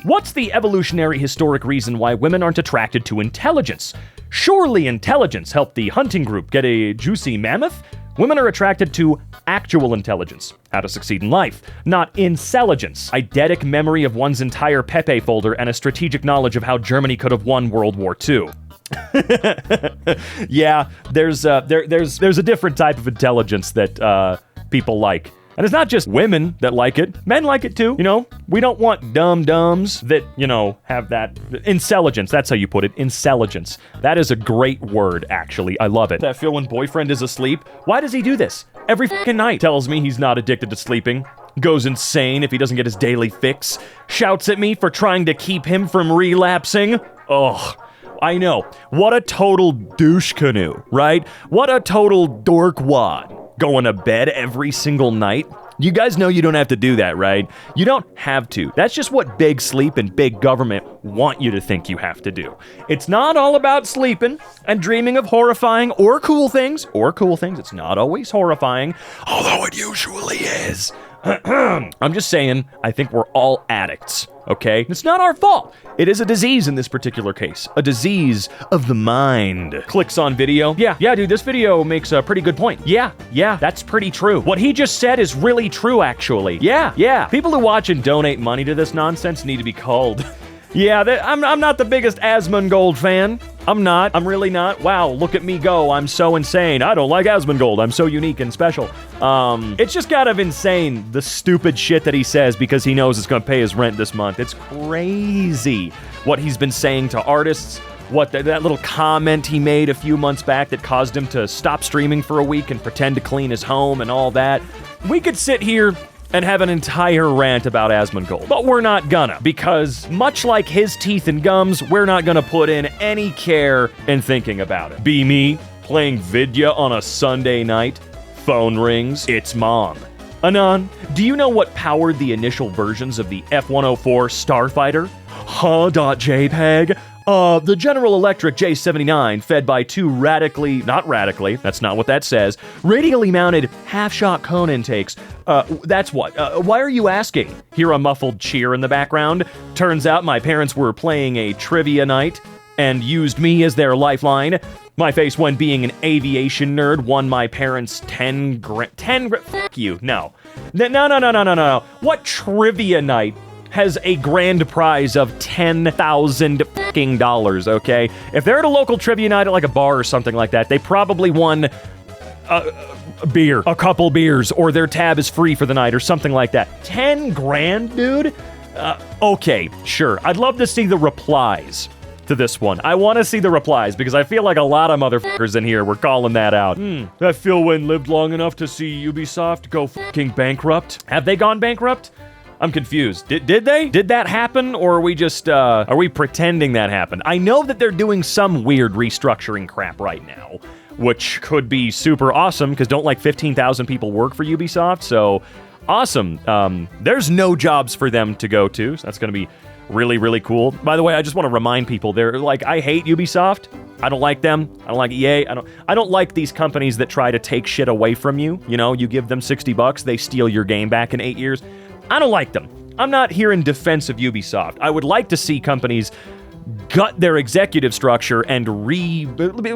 What's the evolutionary historic reason why women aren't attracted to intelligence? Surely intelligence helped the hunting group get a juicy mammoth? Women are attracted to actual intelligence, how to succeed in life, not intelligence, eidetic memory of one's entire Pepe folder, and a strategic knowledge of how Germany could have won World War II. Yeah, there's a different type of intelligence that people like. And it's not just women that like it. Men like it too, you know? We don't want dum-dums that, you know, have that intelligence. That's how you put it, intelligence. That is a great word, actually. I love it. That feel when boyfriend is asleep? Why does he do this? Every fucking night. Tells me he's not addicted to sleeping. Goes insane if he doesn't get his daily fix. Shouts at me for trying to keep him from relapsing. Ugh. I know. What a total douche canoe, right? What a total dorkwad. Going to bed every single night? You guys know you don't have to do that, right? You don't have to. That's just what big sleep and big government want you to think you have to do. It's not all about sleeping and dreaming of horrifying or cool things. It's not always horrifying, although it usually is. I'm just saying, I think we're all addicts, okay? It's not our fault. It is a disease in this particular case. A disease of the mind. Clicks on video. Yeah, dude, this video makes a pretty good point. Yeah, that's pretty true. What he just said is really true, actually. Yeah. People who watch and donate money to this nonsense need to be called. Yeah, I'm not the biggest Asmongold fan. I'm not. I'm really not. Wow, look at me go. I'm so insane. I don't like Asmongold. I'm so unique and special. It's just kind of insane, the stupid shit that he says because he knows it's going to pay his rent this month. It's crazy what he's been saying to artists. What that little comment he made a few months back that caused him to stop streaming for a week and pretend to clean his home and all that. We could sit here and have an entire rant about Asmongold. But we're not gonna, because much like his teeth and gums, we're not gonna put in any care in thinking about it. Be me, playing Vidya on a Sunday night, phone rings, it's mom. Anon, do you know what powered the initial versions of the F-104 Starfighter? JPEG? The General Electric J79 fed by two not radically, that's not what that says, radially mounted half-shot cone intakes. That's what? Why are you asking? Hear a muffled cheer in the background. Turns out my parents were playing a trivia night and used me as their lifeline. My face when being an aviation nerd won my parents 10 grand. Fuck you. No. What trivia night has a grand prize of $10,000, okay? If they're at a local trivia night at like a bar or something like that, they probably won a beer, a couple beers, or their tab is free for the night or something like that. 10 grand, dude? Okay, sure. I'd love to see the replies to this one. I want to see the replies because I feel like a lot of motherfuckers in here were calling that out. That Phil Wynn lived long enough to see Ubisoft go fucking bankrupt. Have they gone bankrupt? I'm confused. Did they? Did that happen, or are we just, are we pretending that happened? I know that they're doing some weird restructuring crap right now, which could be super awesome, because don't like 15,000 people work for Ubisoft, so awesome. There's no jobs for them to go to, so that's gonna be really, really cool. By the way, I just want to remind people, they're like, I hate Ubisoft. I don't like them. I don't like EA. I don't like these companies that try to take shit away from you. You know, you give them $60, they steal your game back in 8 years. I don't like them. I'm not here in defense of Ubisoft. I would like to see companies gut their executive structure and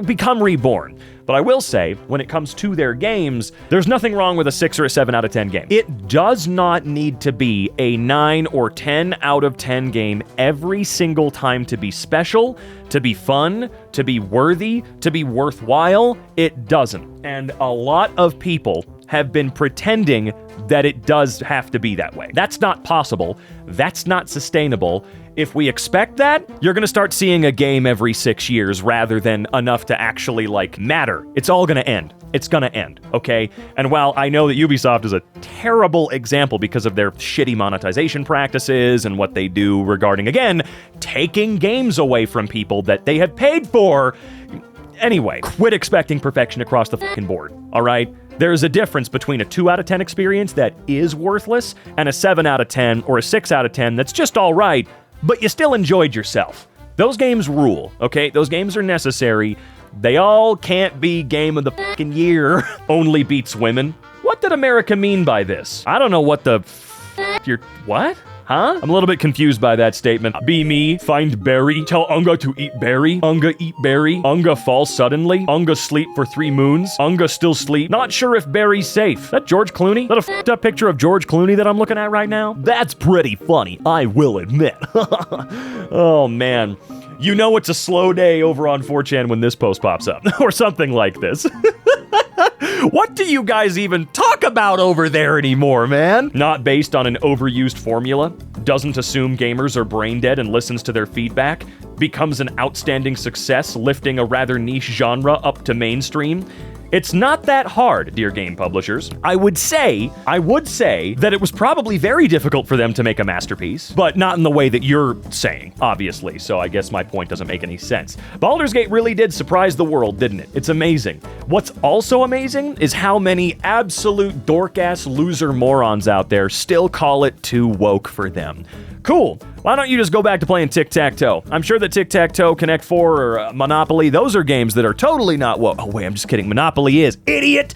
become reborn. But I will say, when it comes to their games, there's nothing wrong with a 6 or a 7 out of 10 game. It does not need to be a 9 or 10 out of 10 game every single time to be special, to be fun, to be worthy, to be worthwhile. It doesn't. And a lot of people have been pretending that it does have to be that way. That's not possible. That's not sustainable. If we expect that, you're gonna start seeing a game every 6 years rather than enough to actually, like, matter. It's all gonna end. It's gonna end, okay? And while I know that Ubisoft is a terrible example because of their shitty monetization practices and what they do regarding, again, taking games away from people that they have paid for, anyway, quit expecting perfection across the fucking board, all right? There's a difference between a 2 out of 10 experience that is worthless and a 7 out of 10 or a 6 out of 10 that's just all right, but you still enjoyed yourself. Those games rule, okay? Those games are necessary. They all can't be game of the fucking year. Only beats women. What did America mean by this? I don't know what the what? Huh? I'm a little bit confused by that statement. Be me, find berry, tell Unga to eat berry, Unga eat berry, Unga fall suddenly, Unga sleep for 3 moons, Unga still sleep, not sure if berry's safe. That George Clooney? That a f***ed up picture of George Clooney that I'm looking at right now? That's pretty funny, I will admit. Oh man. You know it's a slow day over on 4chan when this post pops up, or something like this. What do you guys even talk about over there anymore, man? Not based on an overused formula, doesn't assume gamers are brain dead and listens to their feedback, becomes an outstanding success, lifting a rather niche genre up to mainstream. It's not that hard, dear game publishers. I would say that it was probably very difficult for them to make a masterpiece, but not in the way that you're saying, obviously, so I guess my point doesn't make any sense. Baldur's Gate really did surprise the world, didn't it? It's amazing. What's also amazing is how many absolute dork-ass loser morons out there still call it too woke for them. Cool. Why don't you just go back to playing Tic-Tac-Toe? I'm sure that Tic-Tac-Toe, Connect 4, or Monopoly, those are games that are totally not woke. Oh, wait, I'm just kidding. Monopoly is. Idiot!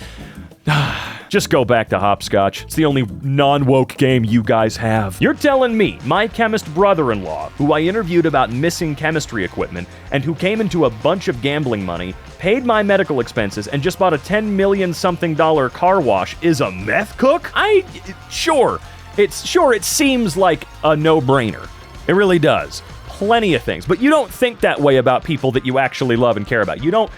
Just go back to Hopscotch. It's the only non-woke game you guys have. You're telling me my chemist brother-in-law, who I interviewed about missing chemistry equipment, and who came into a bunch of gambling money, paid my medical expenses, and just bought a $10 million something car wash, is a meth cook? Sure. It seems like a no-brainer. It really does. Plenty of things. But you don't think that way about people that you actually love and care about. You don't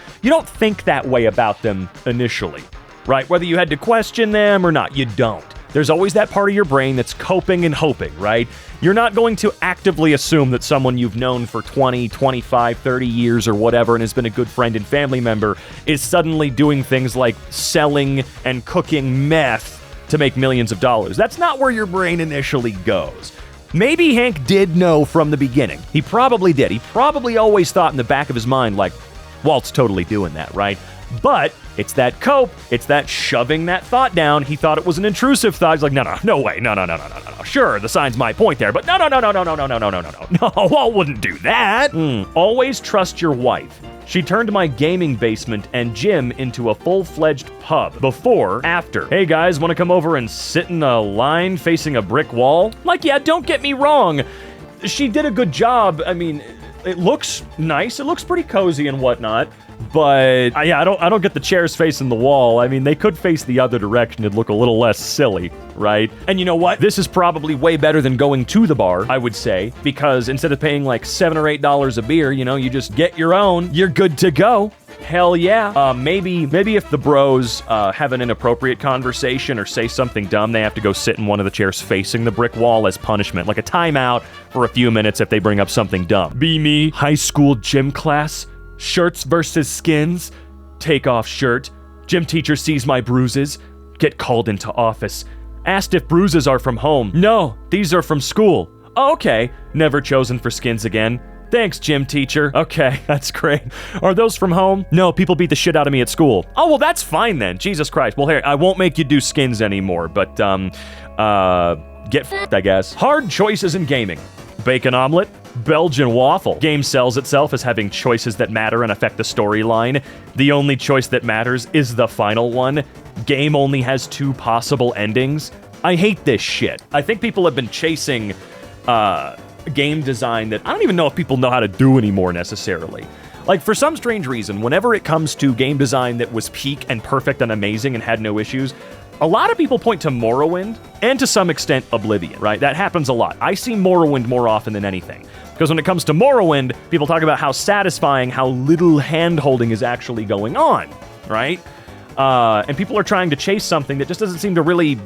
think that way about them initially, right? Whether you had to question them or not, you don't. There's always that part of your brain that's coping and hoping, right? You're not going to actively assume that someone you've known for 20, 25, 30 years or whatever and has been a good friend and family member is suddenly doing things like selling and cooking meth to make millions of dollars. That's not where your brain initially goes. Maybe Hank did know from the beginning. He probably did. He probably always thought in the back of his mind, like, Walt's totally doing that, right? But it's that cope. It's that shoving that thought down. He thought it was an intrusive thought. He's like, no way. No. Sure, the sign's my point there, but no. No, Walt wouldn't do that. Always trust your wife. She turned my gaming basement and gym into a full-fledged pub. Before, after. Hey guys, want to come over and sit in a line facing a brick wall? Like, yeah, don't get me wrong. She did a good job. I mean, it looks nice. It looks pretty cozy and whatnot. But yeah, I don't get the chairs facing the wall. I mean, they could face the other direction. It'd look a little less silly, right? And you know what? This is probably way better than going to the bar, I would say, because instead of paying like $7 or $8 a beer, you just get your own. You're good to go. Hell yeah. Maybe if the bros have an inappropriate conversation or say something dumb, they have to go sit in one of the chairs facing the brick wall as punishment, like a timeout for a few minutes if they bring up something dumb. Be me, high school gym class. Shirts versus skins. Take off shirt. Gym teacher sees my bruises. Get called into office. Asked if bruises are from home. No, these are from school. Oh, okay. Never chosen for skins again. Thanks, gym teacher. Okay, that's great. Are those from home? No, people beat the shit out of me at school. Oh, well, that's fine then. Jesus Christ. Well, here, I won't make you do skins anymore, but, get f***ed, I guess. Hard choices in gaming. Bacon omelet. Belgian waffle. Game sells itself as having choices that matter and affect the storyline. The only choice that matters is the final one. Game only has 2 possible endings. I hate this shit. I think people have been chasing game design that I don't even know if people know how to do anymore necessarily. Like, for some strange reason, whenever it comes to game design that was peak and perfect and amazing and had no issues, a lot of people point to Morrowind and to some extent Oblivion, right? That happens a lot. I see Morrowind more often than anything. Because when it comes to Morrowind, people talk about how satisfying, how little hand-holding is actually going on, right? And people are trying to chase something that just doesn't seem to really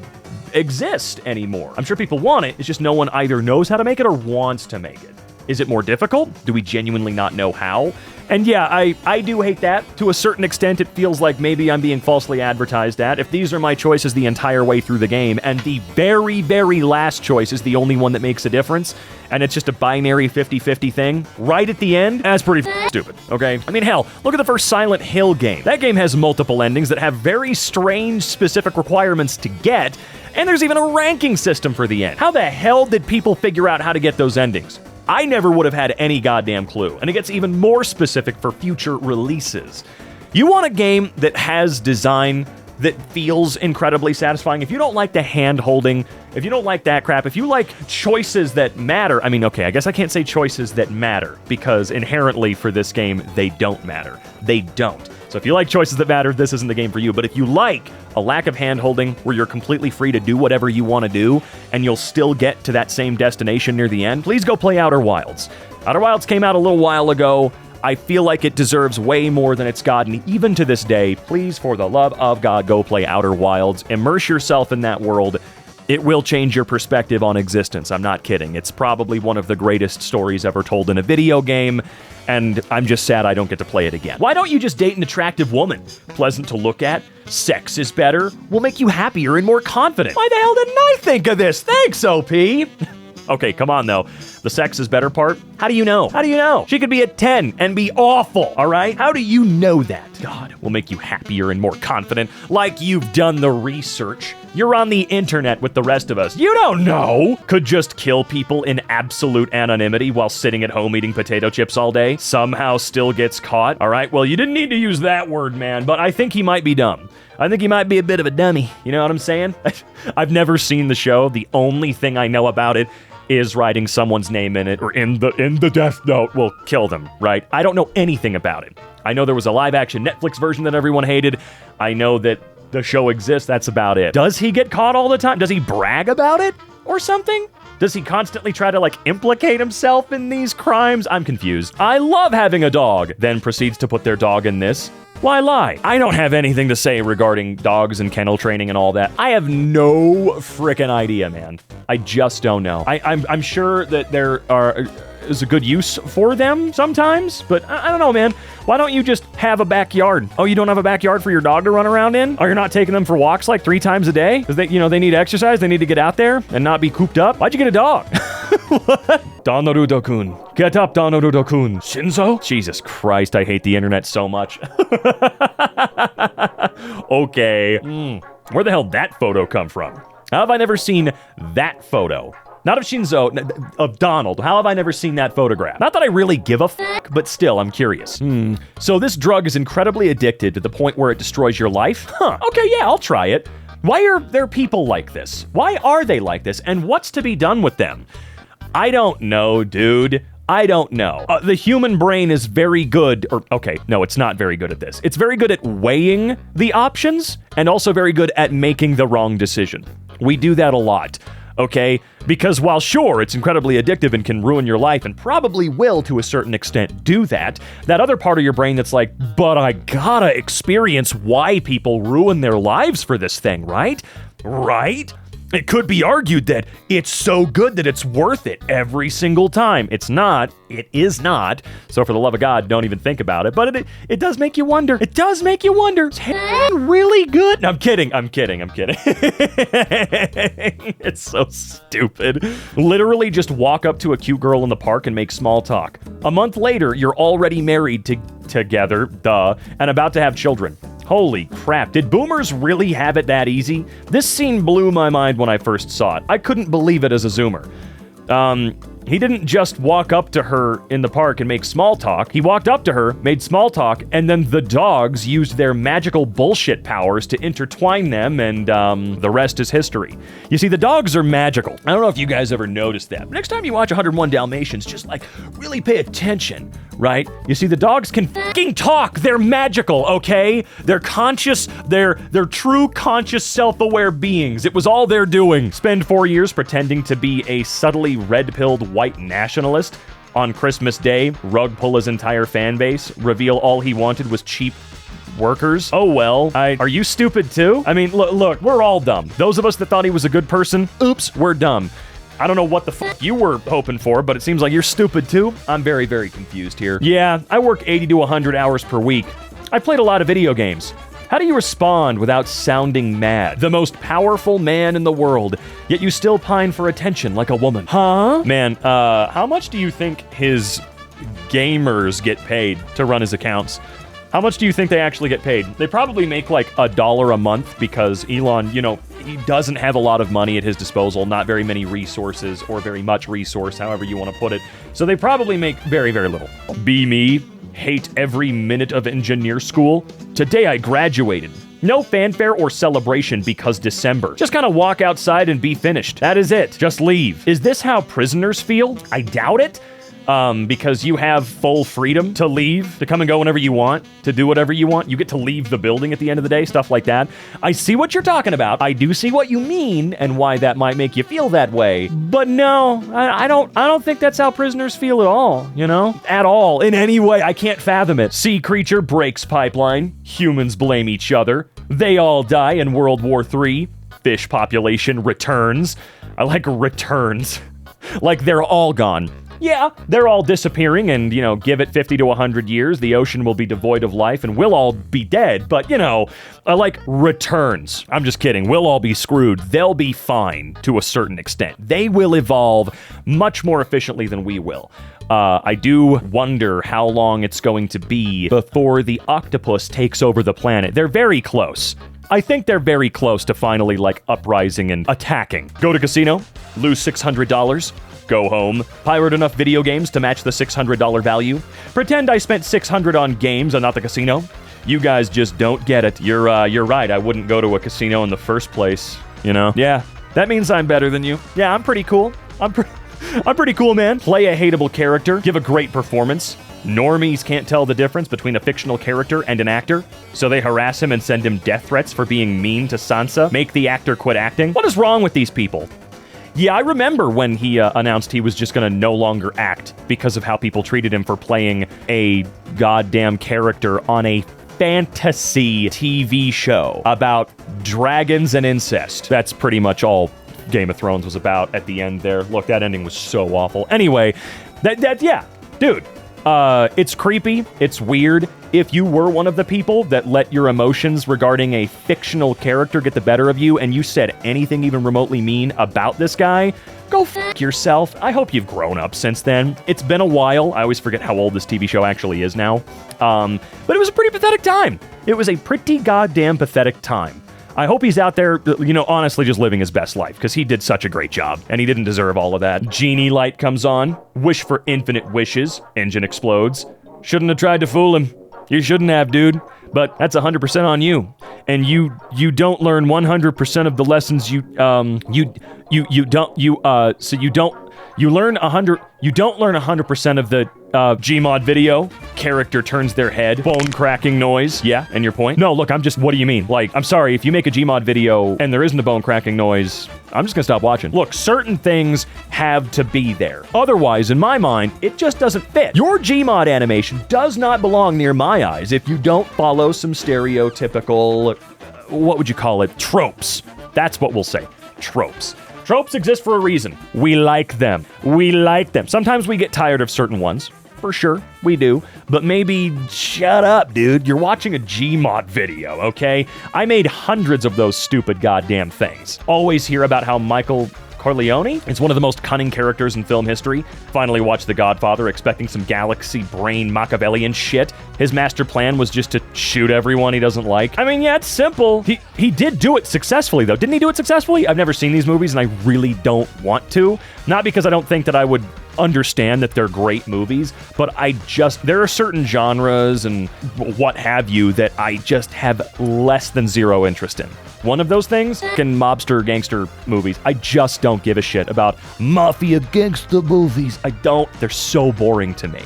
exist anymore. I'm sure people want it, it's just no one either knows how to make it or wants to make it. Is it more difficult? Do we genuinely not know how? And yeah, I do hate that. To a certain extent, it feels like maybe I'm being falsely advertised at. If these are my choices the entire way through the game, and the very, very last choice is the only one that makes a difference, and it's just a binary 50-50 thing, right at the end, that's pretty stupid, okay? I mean, hell, look at the first Silent Hill game. That game has multiple endings that have very strange specific requirements to get, and there's even a ranking system for the end. How the hell did people figure out how to get those endings? I never would have had any goddamn clue, and it gets even more specific for future releases. You want a game that has design that feels incredibly satisfying, if you don't like the hand-holding, if you don't like that crap, if you like choices that matter, I mean, okay, I guess I can't say choices that matter, because inherently for this game, they don't matter. They don't. So if you like choices that matter, this isn't the game for you. But if you like a lack of hand-holding where you're completely free to do whatever you want to do, and you'll still get to that same destination near the end, please go play Outer Wilds. Outer Wilds came out a little while ago. I feel like it deserves way more than it's gotten, even to this day. Please, for the love of God, go play Outer Wilds. Immerse yourself in that world. It will change your perspective on existence. I'm not kidding. It's probably one of the greatest stories ever told in a video game, and I'm just sad I don't get to play it again. Why don't you just date an attractive woman? Pleasant to look at, sex is better, will make you happier and more confident. Why the hell didn't I think of this? Thanks, OP! Okay, come on, though. The sex is better part? How do you know? How do you know? She could be a 10 and be awful, all right? How do you know that? God will make you happier and more confident, like you've done the research. You're on the internet with the rest of us. You don't know. Could just kill people in absolute anonymity while sitting at home eating potato chips all day. Somehow still gets caught. All right, well, you didn't need to use that word, man, but I think he might be dumb. I think he might be a bit of a dummy. You know what I'm saying? I've never seen the show. The only thing I know about it is writing someone's name in it, or in the death note will kill them, right? I don't know anything about it. I know there was a live-action Netflix version that everyone hated. I know that the show exists. That's about it. Does he get caught all the time? Does he brag about it or something? Does he constantly try to, implicate himself in these crimes? I'm confused. I love having a dog. Then proceeds to put their dog in this. Why lie? I don't have anything to say regarding dogs and kennel training and all that. I have no frickin' idea, man. I just don't know. I'm sure that there is a good use for them sometimes, but I don't know, man. Why don't you just have a backyard? Oh, you don't have a backyard for your dog to run around in? Oh, you're not taking them for walks 3 times a day? Because they need exercise, they need to get out there and not be cooped up? Why'd you get a dog? What? Donarudo-kun. Get up, Donarudo-kun. Shinzo? Jesus Christ, I hate the internet so much. Okay. Where the hell did that photo come from? How have I never seen that photo? Not of Shinzo, of Donald. How have I never seen that photograph? Not that I really give a fuck, but still, I'm curious. So this drug is incredibly addicted to the point where it destroys your life? Huh. Okay, yeah, I'll try it. Why are there people like this? Why are they like this? And what's to be done with them? I don't know, dude. I don't know. The human brain is very good, no, it's not very good at this. It's very good at weighing the options and also very good at making the wrong decision. We do that a lot, okay? Because while sure, it's incredibly addictive and can ruin your life and probably will to a certain extent do that, that other part of your brain that's like, but I gotta experience why people ruin their lives for this thing, right? Right? It could be argued that it's so good that it's worth it every single time. It's not. It is not. So for the love of God, don't even think about it. But it does make you wonder. It does make you wonder. Is heroin really good? No, I'm kidding. It's so stupid. Literally just walk up to a cute girl in the park and make small talk. A month later, you're already married together, and about to have children. Holy crap, did boomers really have it that easy? This scene blew my mind when I first saw it. I couldn't believe it as a zoomer. He didn't just walk up to her in the park and make small talk. He walked up to her, made small talk, and then the dogs used their magical bullshit powers to intertwine them, and the rest is history. You see, the dogs are magical. I don't know if you guys ever noticed that. Next time you watch 101 Dalmatians, just really pay attention, right? You see, the dogs can fucking talk. They're magical, okay? They're conscious. They're true conscious self-aware beings. It was all they're doing. Spend 4 years pretending to be a subtly red-pilled white nationalist. On Christmas Day, rug pull his entire fan base, reveal all he wanted was cheap workers. Oh well, are you stupid too? I mean, look, we're all dumb. Those of us that thought he was a good person, oops, we're dumb. I don't know what the fuck you were hoping for, but it seems like you're stupid too. I'm very, very confused here. Yeah, I work 80 to 100 hours per week. I played a lot of video games. How do you respond without sounding mad? The most powerful man in the world, yet you still pine for attention like a woman. Huh? Man, how much do you think his gamers get paid to run his accounts? How much do you think they actually get paid? They probably make $1 a month because Elon, he doesn't have a lot of money at his disposal, not very many resources or very much resource, however you want to put it. So they probably make very, very little. Be me. Hate every minute of engineer school. Today I graduated. No fanfare or celebration because December. Just kind of walk outside and be finished. That is it. Just leave. Is this how prisoners feel? I doubt it. Because you have full freedom to leave, to come and go whenever you want, to do whatever you want. You get to leave the building at the end of the day, stuff like that. I see what you're talking about. I do see what you mean and why that might make you feel that way. But no, I don't think that's how prisoners feel at all, you know? At all, in any way. I can't fathom it. Sea creature breaks pipeline. Humans blame each other. They all die in World War III. Fish population returns. I like returns. Like they're all gone. Yeah, they're all disappearing, and, give it 50 to 100 years, the ocean will be devoid of life, and we'll all be dead, but, like returns. I'm just kidding. We'll all be screwed. They'll be fine to a certain extent. They will evolve much more efficiently than we will. I do wonder how long it's going to be before the octopus takes over the planet. They're very close. I think they're very close to finally, uprising and attacking. Go to casino, lose $600. Go home, pirate enough video games to match the $600 value, pretend I spent $600 on games and not the casino. You guys just don't get it. You're right. I wouldn't go to a casino in the first place, Yeah, that means I'm better than you. Yeah, I'm pretty cool. I'm pretty cool, man. Play a hateable character, give a great performance. Normies can't tell the difference between a fictional character and an actor, so they harass him and send him death threats for being mean to Sansa. Make the actor quit acting. What is wrong with these people? Yeah, I remember when he announced he was just going to no longer act because of how people treated him for playing a goddamn character on a fantasy TV show about dragons and incest. That's pretty much all Game of Thrones was about at the end there. Look, that ending was so awful. Anyway, yeah, dude, it's creepy. It's weird. If you were one of the people that let your emotions regarding a fictional character get the better of you and you said anything even remotely mean about this guy, go f*** yourself. I hope you've grown up since then. It's been a while. I always forget how old this TV show actually is now. But it was a pretty pathetic time. It was a pretty goddamn pathetic time. I hope he's out there, honestly just living his best life, because he did such a great job, and he didn't deserve all of that. Genie light comes on. Wish for infinite wishes. Engine explodes. Shouldn't have tried to fool him. You shouldn't have, dude. But that's 100% on you. And you don't learn 100% of the lessons you don't learn 100% of the Gmod video. Character turns their head. Bone cracking noise. Yeah, and your point? No, look, what do you mean? I'm sorry, if you make a Gmod video and there isn't a bone cracking noise, I'm just gonna stop watching. Look, certain things have to be there. Otherwise, in my mind, it just doesn't fit. Your Gmod animation does not belong near my eyes if you don't follow some stereotypical, what would you call it? Tropes. That's what we'll say. Tropes. Tropes exist for a reason. We like them. Sometimes we get tired of certain ones. For sure, we do. But maybe shut up, dude. You're watching a Gmod video, okay? I made hundreds of those stupid goddamn things. Always hear about how Michael Corleone is one of the most cunning characters in film history. Finally watched The Godfather expecting some galaxy brain Machiavellian shit. His master plan was just to shoot everyone he doesn't like. I mean, yeah, it's simple. He did do it successfully, though. Didn't he do it successfully? I've never seen these movies, and I really don't want to. Not because I don't think that I would understand that they're great movies, but there are certain genres and what have you that I just have less than zero interest in. One of those things, mobster gangster movies. I just don't give a shit about mafia gangster movies. They're so boring to me.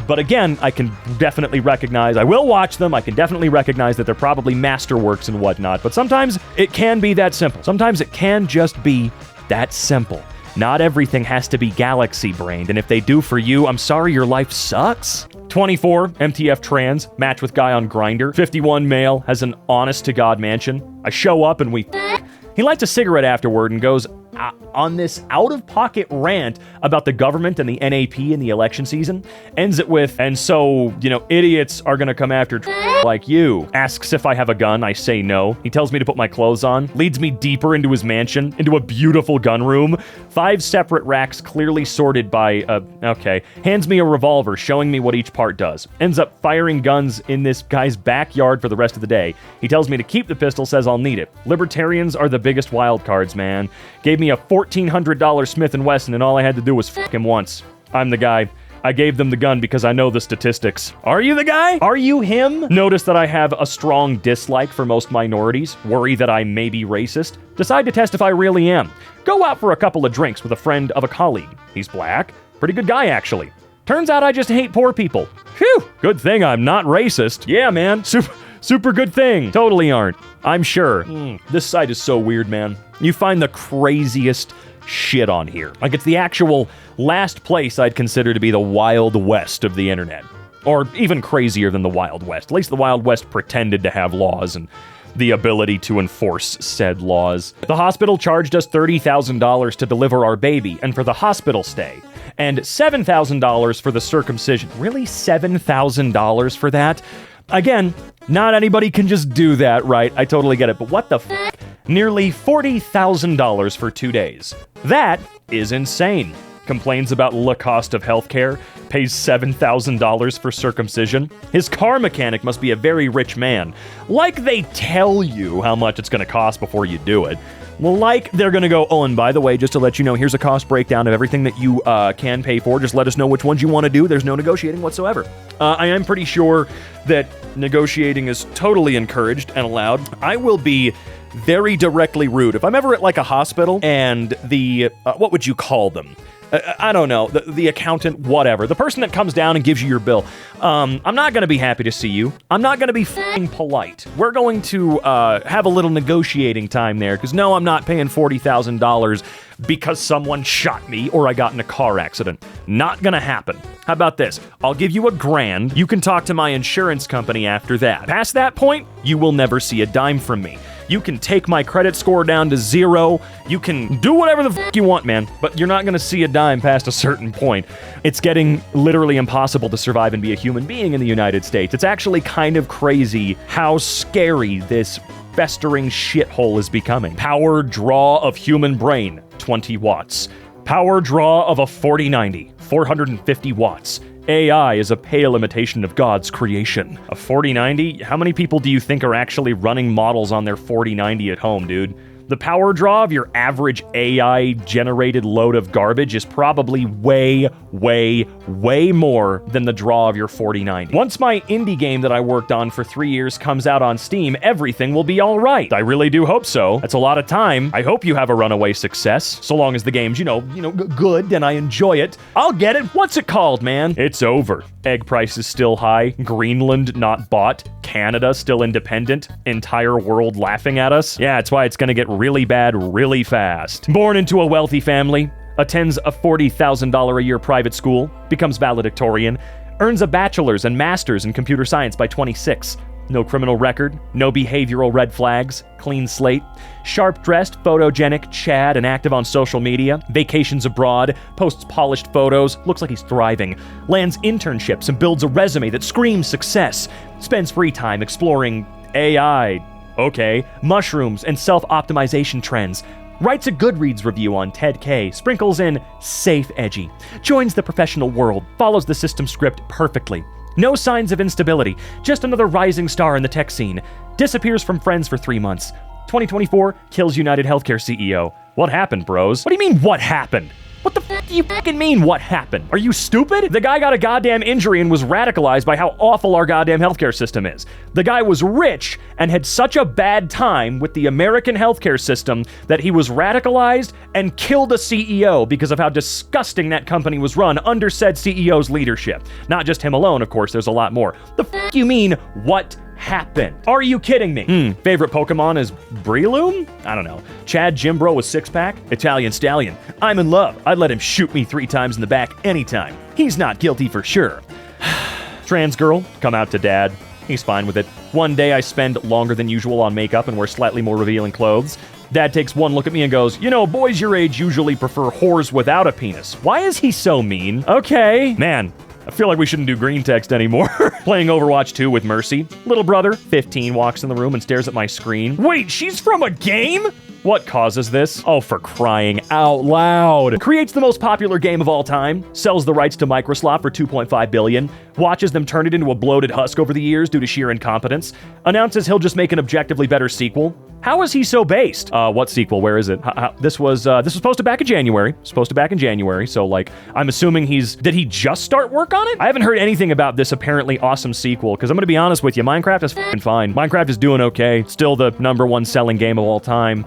But again, I can definitely recognize, I will watch them, I can definitely recognize that they're probably masterworks and whatnot, but sometimes it can be that simple. Sometimes it can just be that simple. Not everything has to be galaxy-brained, and if they do for you, I'm sorry your life sucks. 24, MTF trans, match with guy on Grindr. 51, male, has an honest-to-God mansion. I show up and we... He lights a cigarette afterward and goes on this out-of-pocket rant about the government and the NAP in the election season. Ends it with, and so, idiots are gonna come after like you. Asks if I have a gun, I say no. He tells me to put my clothes on, leads me deeper into his mansion, into a beautiful gun room. 5 separate racks clearly sorted by, hands me a revolver, showing me what each part does. Ends up firing guns in this guy's backyard for the rest of the day. He tells me to keep the pistol, says I'll need it. Libertarians are the biggest wild cards, man. Gave me a $1,400 Smith & Wesson and all I had to do was f*** him once. I'm the guy. I gave them the gun because I know the statistics. Are you the guy? Are you him? Notice that I have a strong dislike for most minorities. Worry that I may be racist. Decide to test if I really am. Go out for a couple of drinks with a friend of a colleague. He's black. Pretty good guy, actually. Turns out I just hate poor people. Phew! Good thing I'm not racist. Yeah, man. Super good thing. Totally aren't. I'm sure. This site is so weird, man. You find the craziest shit on here. Like, it's the actual last place I'd consider to be the Wild West of the internet. Or even crazier than the Wild West. At least the Wild West pretended to have laws and the ability to enforce said laws. The hospital charged us $30,000 to deliver our baby and for the hospital stay, and $7,000 for the circumcision. Really? $7,000 for that? Again, not anybody can just do that, right? I totally get it, but what the f***? Nearly $40,000 for 2 days. That is insane. Complains about the cost of healthcare, pays $7,000 for circumcision. His car mechanic must be a very rich man. Like they tell you how much it's going to cost before you do it. Well, like they're going to go, oh, and by the way, just to let you know, here's a cost breakdown of everything that you can pay for. Just let us know which ones you want to do. There's no negotiating whatsoever. I am pretty sure that negotiating is totally encouraged and allowed. I will be very directly rude. If I'm ever at like a hospital and the, what would you call them? I don't know, the accountant, whatever. The person that comes down and gives you your bill. I'm not going to be happy to see you. I'm not going to be f***ing polite. We're going to have a little negotiating time there, because no, I'm not paying $40,000 because someone shot me or I got in a car accident. Not going to happen. How about this? I'll give you $1,000. You can talk to my insurance company after that. Past that point, you will never see a dime from me. You can take my credit score down to 0. You can do whatever the f*** you want, man. But you're not going to see a dime past a certain point. It's getting literally impossible to survive and be a human being in the United States. It's actually kind of crazy how scary this festering shithole is becoming. Power draw of human brain, 20 watts. Power draw of a 4090, 450 watts. AI is a pale imitation of God's creation. A 4090? How many people do you think are actually running models on their 4090 at home, dude? The power draw of your average AI-generated load of garbage is probably way more than the draw of your 4090. Once my indie game that I worked on for 3 years comes out on Steam, everything will be all right. I really do hope so. That's a lot of time. I hope you have a runaway success, so long as the game's, good and I enjoy it. I'll get it. What's it called, man? It's over. Egg prices still high. Greenland not bought. Canada still independent. Entire world laughing at us. Yeah, that's why it's gonna get really bad really fast. Born into a wealthy family, attends a $40,000 a year private school, becomes valedictorian, earns a bachelor's and master's in computer science by 26. No criminal record, no behavioral red flags, clean slate, sharp-dressed, photogenic, Chad, and active on social media, vacations abroad, posts polished photos, looks like he's thriving, lands internships and builds a resume that screams success, spends free time exploring AI, mushrooms and self-optimization trends, writes a Goodreads review on Ted K, sprinkles in safe edgy, joins the professional world, follows the system script perfectly. No signs of instability, just another rising star in the tech scene. Disappears from friends for 3 months. 2024, kills United Healthcare CEO. What happened, bros? What do you mean, what happened? What the f*** do you fucking mean, what happened? Are you stupid? The guy got a goddamn injury and was radicalized by how awful our goddamn healthcare system is. The guy was rich and had such a bad time with the American healthcare system that he was radicalized and killed a CEO because of how disgusting that company was run under said CEO's leadership. Not just him alone, of course, there's a lot more. The f*** you mean, what happened? Are you kidding me? Favorite Pokemon is Breloom? I don't know. Chad Jimbro with six-pack? Italian Stallion. I'm in love. I'd let him shoot me 3 times in the back anytime. He's not guilty for sure. Trans girl, come out to dad. He's fine with it. One day I spend longer than usual on makeup and wear slightly more revealing clothes. Dad takes one look at me and goes, boys your age usually prefer whores without a penis. Why is he so mean? Okay. Man, I feel like we shouldn't do green text anymore. Playing Overwatch 2 with Mercy. Little brother, 15, walks in the room and stares at my screen. Wait, she's from a game? What causes this? Oh, for crying out loud. Creates the most popular game of all time, sells the rights to Microsoft for $2.5 billion, watches them turn it into a bloated husk over the years due to sheer incompetence, announces he'll just make an objectively better sequel. How is he so based? What sequel? Where is it? This was posted back in January. So, like, I'm assuming did he just start work on it? I haven't heard anything about this apparently awesome sequel, because I'm gonna be honest with you, Minecraft is f***ing fine. Minecraft is doing okay. Still the #1 selling game of all time.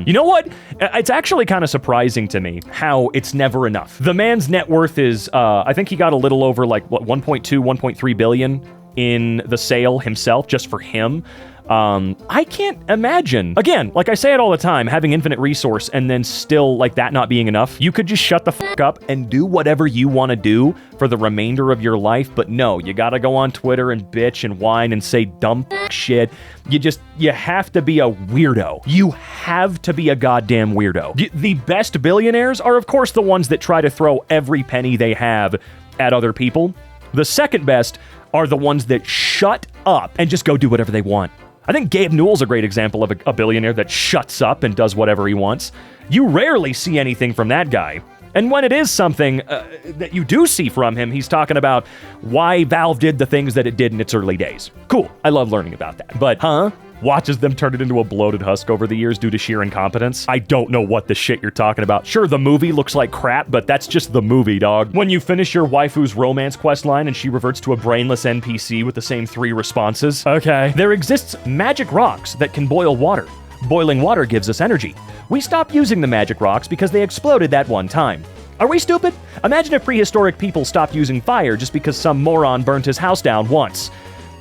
You know what? It's actually kind of surprising to me how it's never enough. The man's net worth is, I think he got a little over, like, what, 1.2, 1.3 billion in the sale himself, just for him. I can't imagine, again, like I say it all the time, having infinite resource and then still, like, that not being enough. You could just shut the fuck up and do whatever you want to do for the remainder of your life, but no, you gotta go on Twitter and bitch and whine and say dumb shit. You have to be a weirdo. You have to be a goddamn weirdo. The best billionaires are, of course, the ones that try to throw every penny they have at other people. The second best are the ones that shut up and just go do whatever they want. I think Gabe Newell's a great example of a billionaire that shuts up and does whatever he wants. You rarely see anything from that guy. And when it is something that you do see from him, he's talking about why Valve did the things that it did in its early days. Cool. I love learning about that. But, watches them turn it into a bloated husk over the years due to sheer incompetence. I don't know what the shit you're talking about. Sure, the movie looks like crap, but that's just the movie, dog. When you finish your waifu's romance questline and she reverts to a brainless NPC with the same 3 responses. Okay. There exists magic rocks that can boil water. Boiling water gives us energy. We stopped using the magic rocks because they exploded that one time. Are we stupid? Imagine if prehistoric people stopped using fire just because some moron burnt his house down once.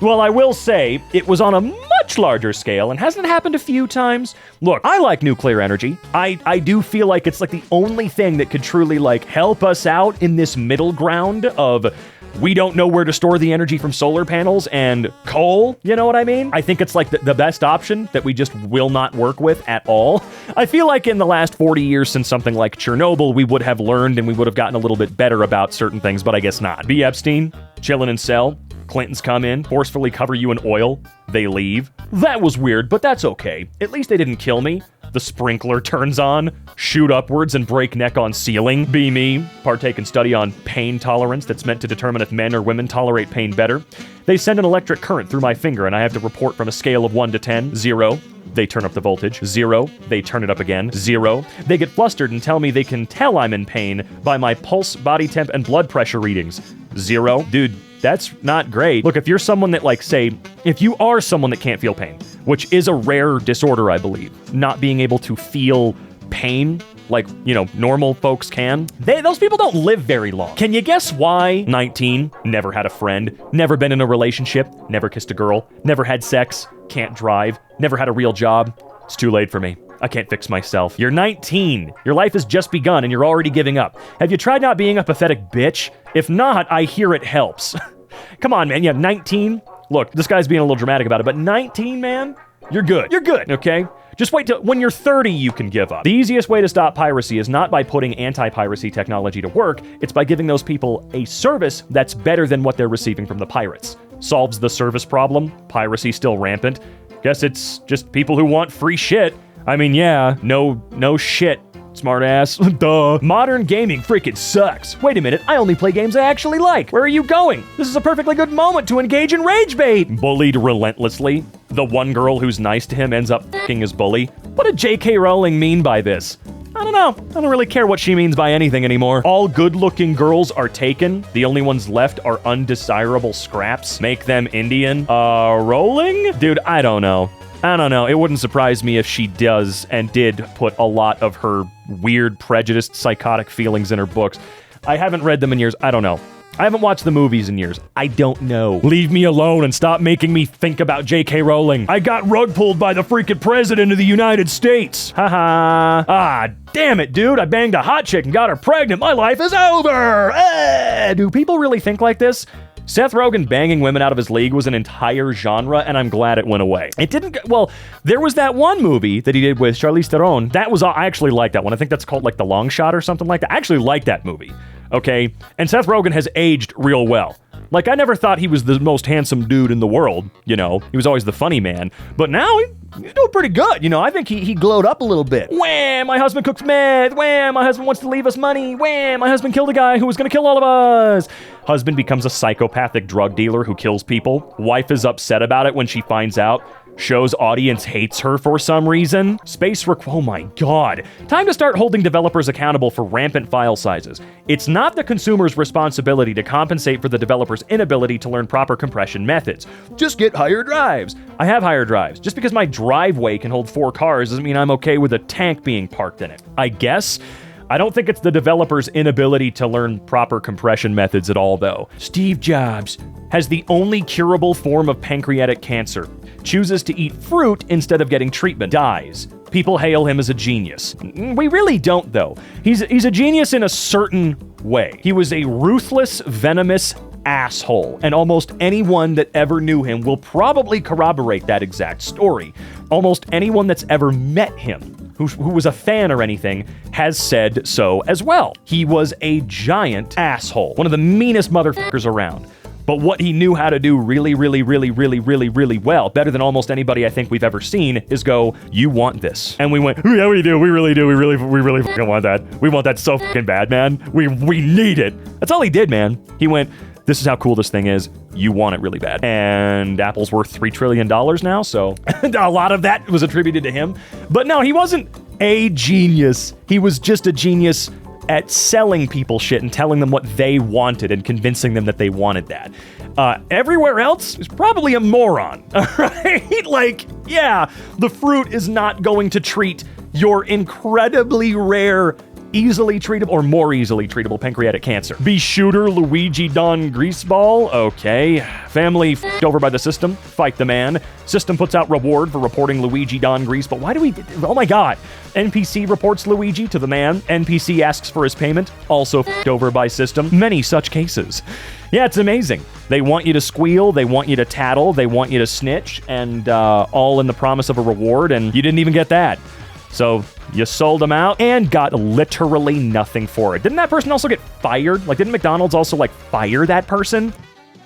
Well, I will say, it was on a much larger scale, and hasn't it happened a few times? Look, I like nuclear energy. I do feel like it's like the only thing that could truly, like, help us out in this middle ground of we don't know where to store the energy from solar panels and coal, you know what I mean? I think it's like the best option that we just will not work with at all. I feel like in the last 40 years since something like Chernobyl, we would have learned and we would have gotten a little bit better about certain things, but I guess not. B. Epstein, chilling in cell. Clintons come in, forcefully cover you in oil. They leave. That was weird, but that's okay. At least they didn't kill me. The sprinkler turns on, shoot upwards and break neck on ceiling. Be me. Partake in study on pain tolerance that's meant to determine if men or women tolerate pain better. They send an electric current through my finger and I have to report from a scale of 1 to 10. 0. They turn up the voltage. 0. They turn it up again. 0. They get flustered and tell me they can tell I'm in pain by my pulse, body temp, and blood pressure readings. 0. Dude, that's not great. Look, if you're someone that, like, say, if you are someone that can't feel pain, which is a rare disorder, I believe, not being able to feel pain like, you know, normal folks can, those people don't live very long. Can you guess why? 19, never had a friend, never been in a relationship, never kissed a girl, never had sex, can't drive, never had a real job. It's too late for me. I can't fix myself. You're 19. Your life has just begun and you're already giving up. Have you tried not being a pathetic bitch? If not, I hear it helps. Come on, man. Yeah, 19. Look, this guy's being a little dramatic about it, but 19, man, you're good. You're good, okay? Just wait till when you're 30, you can give up. The easiest way to stop piracy is not by putting anti-piracy technology to work. It's by giving those people a service that's better than what they're receiving from the pirates. Solves the service problem. Piracy still rampant. Guess it's just people who want free shit. I mean, yeah, no shit, smart ass. Duh. Modern gaming freaking sucks. Wait a minute, I only play games I actually like. Where are you going? This is a perfectly good moment to engage in rage bait. Bullied relentlessly. The one girl who's nice to him ends up f***ing his bully. What did J.K. Rowling mean by this? I don't know. I don't really care what she means by anything anymore. All good-looking girls are taken. The only ones left are undesirable scraps. Make them Indian. Rowling? Dude, I don't know. It wouldn't surprise me if she does and did put a lot of her weird, prejudiced, psychotic feelings in her books. I haven't read them in years. I don't know. I haven't watched the movies in years. I don't know. Leave me alone and stop making me think about J.K. Rowling. I got rug pulled by the freaking president of the United States. Haha. Ah, damn it, dude. I banged a hot chick and got her pregnant. My life is over. Do people really think like this? Seth Rogen banging women out of his league was an entire genre, and I'm glad it went away. It didn't, well, there was that one movie that he did with Charlize Theron. I actually like that one. I think that's called, like, The Long Shot or something like that. I actually like that movie, okay? And Seth Rogen has aged real well. Like, I never thought he was the most handsome dude in the world, you know? He was always the funny man. But now he's doing pretty good, you know? I think he glowed up a little bit. Wham! My husband cooks meth. Wham! My husband wants to leave us money. Wham! My husband killed a guy who was gonna kill all of us. Husband becomes a psychopathic drug dealer who kills people. Wife is upset about it when she finds out. Show's audience hates her for some reason. Oh my god. Time to start holding developers accountable for rampant file sizes. It's not the consumer's responsibility to compensate for the developer's inability to learn proper compression methods. Just get higher drives. I have higher drives. Just because my driveway can hold 4 cars doesn't mean I'm okay with a tank being parked in it. I guess. I don't think it's the developer's inability to learn proper compression methods at all, though. Steve Jobs has the only curable form of pancreatic cancer. Chooses to eat fruit instead of getting treatment. Dies. People hail him as a genius. We really don't, though. He's a genius in a certain way. He was a ruthless, venomous asshole, and almost anyone that ever knew him will probably corroborate that exact story. Almost anyone that's ever met him, who was a fan or anything, has said so as well. He was a giant asshole. One of the meanest motherfuckers around. But what he knew how to do really well, better than almost anybody I think we've ever seen, is go, you want this. And we went, yeah, we do. We really do. We really fucking want that. We want that so fucking bad, man. We need it. That's all he did, man. He went, this is how cool this thing is. You want it really bad. And Apple's worth $3 trillion now, so a lot of that was attributed to him. But no, he wasn't a genius. He was just a genius at selling people shit and telling them what they wanted and convincing them that they wanted that. Everywhere else is probably a moron, right? Like, yeah, the fruit is not going to treat your incredibly rare, easily treatable or more easily treatable pancreatic cancer. Be shooter Luigi Don Greaseball? Okay. Family f***ed over by the system. Fight the man. System puts out reward for reporting Luigi Don Greaseball. Why do we... Oh my god. NPC reports Luigi to the man. NPC asks for his payment. Also f***ed over by system. Many such cases. Yeah, it's amazing. They want you to squeal. They want you to tattle. They want you to snitch. And all in the promise of a reward. And you didn't even get that. So you sold them out and got literally nothing for it. Didn't that person also get fired? Like, didn't McDonald's also, like, fire that person?